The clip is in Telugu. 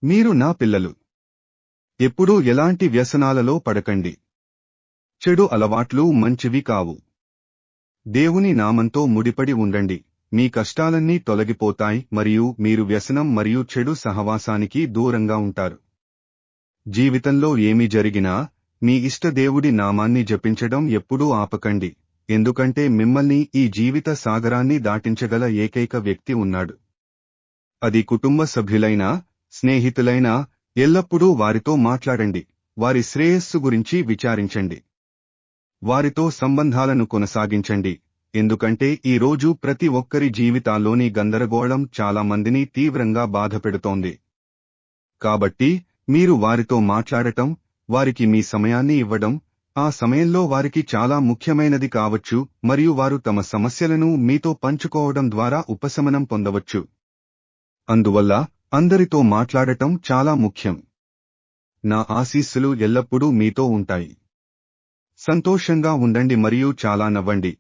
మీరు నా పిల్లలు. ఎప్పుడూ ఎలాంటి వ్యసనాలలో పడకండి. చెడు అలవాట్లు మంచివి కావు. దేవుని నామంతో ముడిపడి ఉండండి. మీ కష్టాలన్నీ తొలగిపోతాయి మరియు మీరు వ్యసనం మరియు చెడు సహవాసానికి దూరంగా ఉంటారు. జీవితంలో ఏమి జరిగినా మీ ఇష్ట దేవుడి నామాన్ని జపించడం ఎప్పుడూ ఆపకండి, ఎందుకంటే మిమ్మల్ని ఈ జీవిత సాగరాన్ని దాటించగల ఏకైక వ్యక్తి ఉన్నాడు. అది కుటుంబ సభ్యులైనా, స్నేహితులైనా, ఎల్లప్పుడూ వారితో మాట్లాడండి. వారి శ్రేయస్సు గురించి విచారించండి. వారితో సంబంధాలను కొనసాగించండి, ఎందుకంటే ఈ రోజు ప్రతి ఒక్కరి జీవితాల్లోని గందరగోళం చాలా మందిని తీవ్రంగా బాధపెడుతోంది. కాబట్టి మీరు వారితో మాట్లాడటం, వారికి మీ సమయాన్ని ఇవ్వడం, ఆ సమయంలో వారికి చాలా ముఖ్యమైనది కావచ్చు మరియు వారు తమ సమస్యలను మీతో పంచుకోవడం ద్వారా ఉపశమనం పొందవచ్చు. అందువల్ల అందరితో మాట్లాడటం చాలా ముఖ్యం. నా ఆశీస్సులు ఎల్లప్పుడూ మీతో ఉంటాయి. సంతోషంగా ఉండండి మరియు చాలా నవ్వండి.